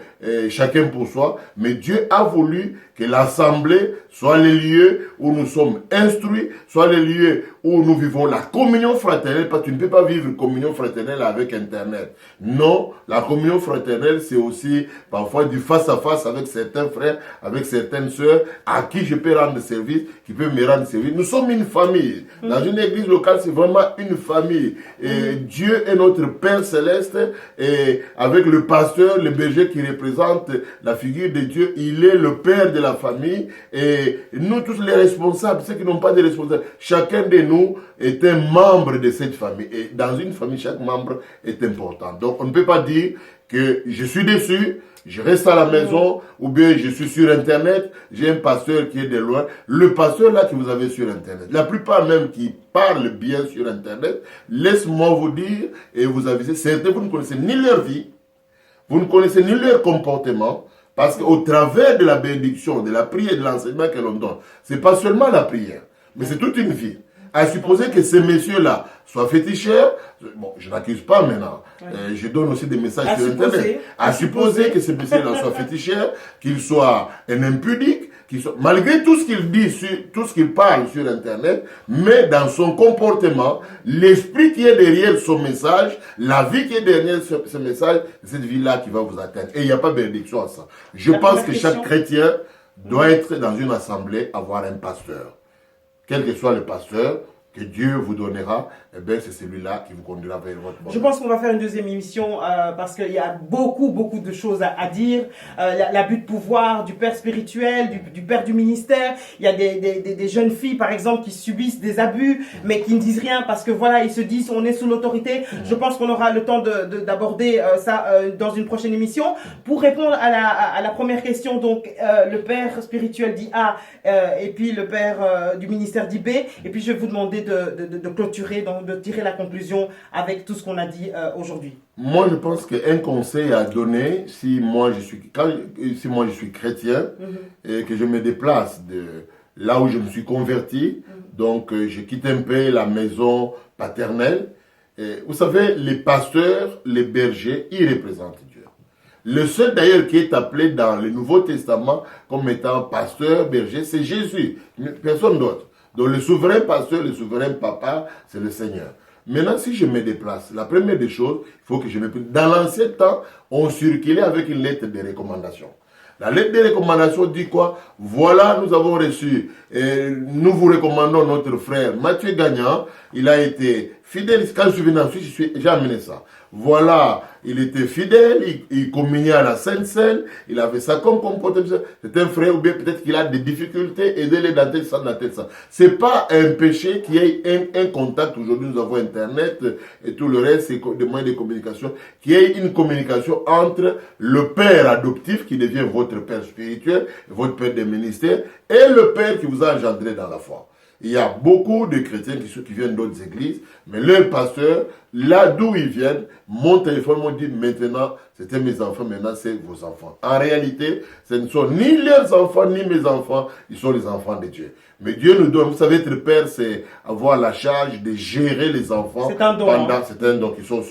chacun pour soi, mais Dieu a voulu que l'assemblée soit les lieux où nous sommes instruits, soit les lieux où nous vivons la communion fraternelle, parce que tu ne peux pas vivre communion fraternelle avec Internet. Non, la communion fraternelle, c'est aussi parfois du face-à-face avec certains frères, avec certaines sœurs, à qui je peux rendre service, qui peuvent me rendre service. Nous sommes une famille. Dans une église locale, c'est vraiment une famille. Et Dieu est notre Père Céleste, et avec le pasteur, le berger qui représente la figure de Dieu, il est le Père de la famille, et nous tous les responsables, ceux qui n'ont pas de responsables, chacun de nous est un membre de cette famille, et dans une famille, chaque membre est important. Donc on ne peut pas dire que je suis déçu, je reste à la maison, ou bien je suis sur Internet, j'ai un pasteur qui est de loin. Le pasteur là que vous avez sur Internet, la plupart même qui parlent bien sur Internet, laisse-moi vous dire et vous aviser, certains vous ne connaissez ni leur vie, vous ne connaissez ni leur comportement, parce qu'au travers de la bénédiction, de la prière, de l'enseignement que l'on donne, c'est pas seulement la prière, mais c'est toute une vie. À supposer que ces messieurs-là soient féticheurs, bon, je n'accuse pas maintenant, je donne aussi des messages sur Internet. À supposer que ces messieurs-là soient féticheurs, qu'ils soient un impudique, malgré tout ce qu'il dit, tout ce qu'il parle sur Internet, mais dans son comportement, l'esprit qui est derrière son message, la vie qui est derrière ce message, c'est cette vie-là qui va vous atteindre. Et il n'y a pas de bénédiction à ça. Je pense que chaque chrétien doit être dans une assemblée, avoir un pasteur. Quel que soit le pasteur que Dieu vous donnera, eh bien, c'est celui-là qui vous conduira vers votre bonheur. Je pense qu'on va faire une deuxième émission parce qu'il y a beaucoup de choses à dire. L'abus de pouvoir du père spirituel, du père du ministère. Il y a des jeunes filles, par exemple, qui subissent des abus, mais qui ne disent rien parce que voilà, ils se disent on est sous l'autorité. Je pense qu'on aura le temps d'aborder ça dans une prochaine émission. Pour répondre à la première question, donc le père spirituel dit A et puis le père du ministère dit B. Et puis je vais vous demander de clôturer, donc de tirer la conclusion avec tout ce qu'on a dit aujourd'hui. Moi, je pense qu'un conseil à donner, si moi je suis chrétien et que je me déplace de là où je me suis converti, donc je quitte un peu la maison paternelle. Et, vous savez, les pasteurs, les bergers, ils représentent Dieu. Le seul d'ailleurs qui est appelé dans le Nouveau Testament comme étant pasteur, berger, c'est Jésus, personne d'autre. Donc le souverain pasteur, le souverain papa, c'est le Seigneur. Maintenant, si je me déplace, la première des choses, il faut que je me... Dans l'ancien temps, on circulait avec une lettre de recommandation. La lettre de recommandation dit quoi? Voilà, nous avons reçu, et nous vous recommandons notre frère Mathieu Gagnan. Il a été fidèle. Quand je suis venu en Suisse, j'ai amené ça. Voilà, il était fidèle, il communiait à la Sainte Seine, il avait ça comme comportement. C'est un frère, ou bien peut-être qu'il a des difficultés, aidez-les dans tel sens, dans tel sens. C'est pas un péché qu'il y ait un contact. Aujourd'hui, nous avons Internet et tout le reste, c'est des moyens de communication. Qu'il y ait une communication entre le père adoptif, qui devient votre père spirituel, votre père des ministères, et le père qui vous a engendré dans la foi. Il y a beaucoup de chrétiens qui viennent d'autres églises, mais leurs pasteurs, là d'où ils viennent, mon téléphone m'a dit maintenant, c'était mes enfants, maintenant c'est vos enfants. En réalité, ce ne sont ni leurs enfants, ni mes enfants, ils sont les enfants de Dieu. Mais Dieu nous donne, vous savez, être père, c'est avoir la charge de gérer les enfants. C'est un don. C'est un don qui sont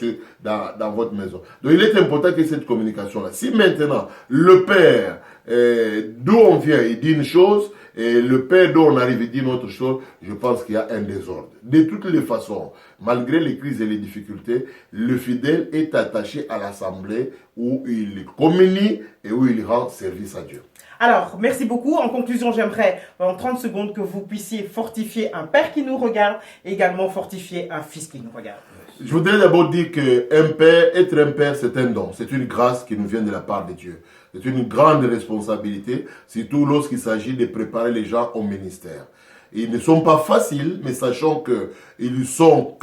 dans votre maison. Donc il est important qu'il y ait cette communication-là. Si maintenant, le père, d'où on vient, il dit une chose, Et le père dont on arrive à dire une autre chose, je pense qu'il y a un désordre. De toutes les façons, malgré les crises et les difficultés, le fidèle est attaché à l'assemblée où il communie et où il rend service à Dieu. Alors, merci beaucoup. En conclusion, j'aimerais en 30 secondes que vous puissiez fortifier un père qui nous regarde et également fortifier un fils qui nous regarde. Je voudrais d'abord dire qu'un père, être un père, c'est un don. C'est une grâce qui nous vient de la part de Dieu. C'est une grande responsabilité, surtout lorsqu'il s'agit de préparer les gens au ministère. Ils ne sont pas faciles, mais sachant qu'ils sont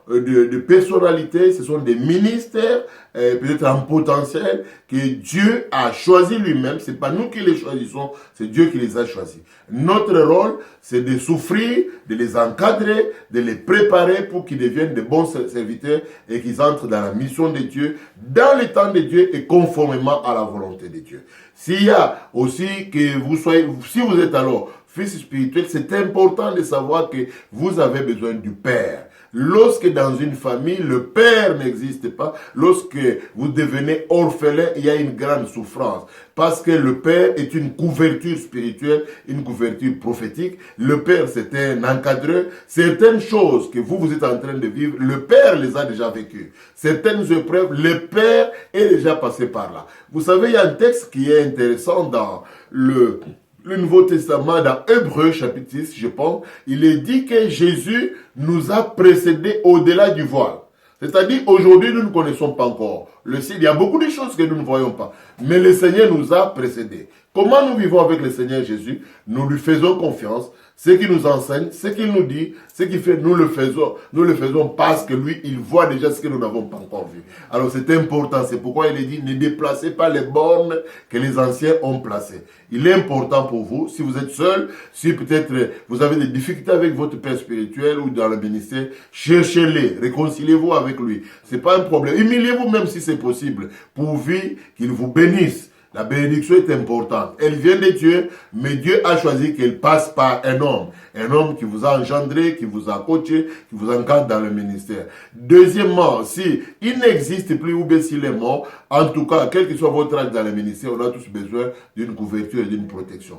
de personnalités, ce sont des ministères, peut-être en potentiel, que Dieu a choisi lui-même. C'est pas nous qui les choisissons, c'est Dieu qui les a choisis. Notre rôle, c'est de souffrir, de les encadrer, de les préparer pour qu'ils deviennent de bons serviteurs et qu'ils entrent dans la mission de Dieu, dans le temps de Dieu et conformément à la volonté de Dieu. S'il y a aussi que vous soyez, si vous êtes alors fils spirituel, c'est important de savoir que vous avez besoin du Père. Lorsque dans une famille, le Père n'existe pas, lorsque vous devenez orphelin, il y a une grande souffrance. Parce que le Père est une couverture spirituelle, une couverture prophétique. Le Père, c'est un encadreur. Certaines choses que vous êtes en train de vivre, le Père les a déjà vécues. Certaines épreuves, le Père est déjà passé par là. Vous savez, il y a un texte qui est intéressant dans le Nouveau Testament, dans Hébreux chapitre 6, je pense, il est dit que Jésus nous a précédés au-delà du voile. C'est-à-dire, aujourd'hui, nous ne connaissons pas encore le ciel. Il y a beaucoup de choses que nous ne voyons pas. Mais le Seigneur nous a précédés. Comment nous vivons avec le Seigneur Jésus? Nous lui faisons confiance. Ce qu'il nous enseigne, ce qu'il nous dit, ce qu'il fait, nous le faisons. Nous le faisons parce que lui, il voit déjà ce que nous n'avons pas encore vu. Alors c'est important. C'est pourquoi il est dit, ne déplacez pas les bornes que les anciens ont placées. Il est important pour vous, si vous êtes seul, si peut-être vous avez des difficultés avec votre père spirituel ou dans le ministère, cherchez-les, réconciliez-vous avec lui. C'est pas un problème. Humiliez-vous même si c'est possible, pourvu qu'il vous bénisse. La bénédiction est importante. Elle vient de Dieu, mais Dieu a choisi qu'elle passe par un homme qui vous a engendré, qui vous a coaché, qui vous encadre dans le ministère. Deuxièmement, si il n'existe plus ou bien s'il est mort, en tout cas, quel que soit votre âge dans le ministère, on a tous besoin d'une couverture et d'une protection.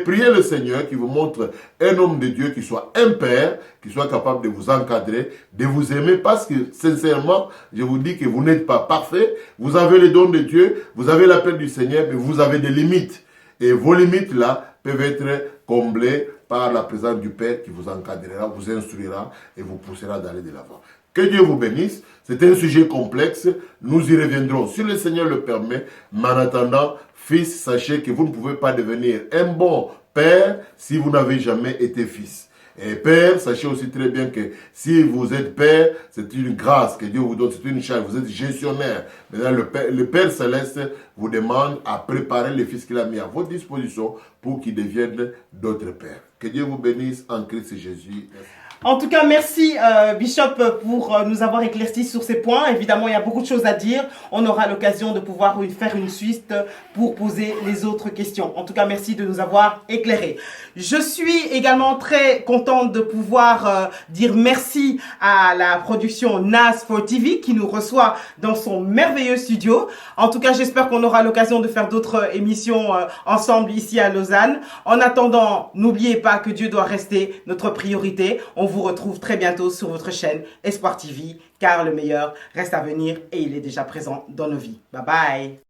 Priez le Seigneur qui vous montre un homme de Dieu qui soit un père, qui soit capable de vous encadrer, de vous aimer, parce que sincèrement, je vous dis que vous n'êtes pas parfait, vous avez les dons de Dieu, vous avez l'appel du Seigneur, mais vous avez des limites. Et vos limites là peuvent être comblées par la présence du Père qui vous encadrera, vous instruira et vous poussera d'aller de l'avant. Que Dieu vous bénisse. C'est un sujet complexe. Nous y reviendrons si le Seigneur le permet. Mais en attendant, fils, sachez que vous ne pouvez pas devenir un bon père si vous n'avez jamais été fils. Et père, sachez aussi très bien que si vous êtes père, c'est une grâce que Dieu vous donne, c'est une charge, vous êtes gestionnaire. Maintenant, le Père Céleste vous demande à préparer les fils qu'il a mis à votre disposition pour qu'ils deviennent d'autres pères. Que Dieu vous bénisse en Christ Jésus. Merci. En tout cas, merci Bishop pour nous avoir éclairci sur ces points. Évidemment, il y a beaucoup de choses à dire. On aura l'occasion de pouvoir faire une suite pour poser les autres questions. En tout cas, merci de nous avoir éclairés. Je suis également très contente de pouvoir dire merci à la production NAS4 TV qui nous reçoit dans son merveilleux studio. En tout cas, j'espère qu'on aura l'occasion de faire d'autres émissions ensemble ici à Lausanne. En attendant, n'oubliez pas que Dieu doit rester notre priorité. On vous retrouve très bientôt sur votre chaîne Espoir TV, car le meilleur reste à venir et il est déjà présent dans nos vies. Bye bye.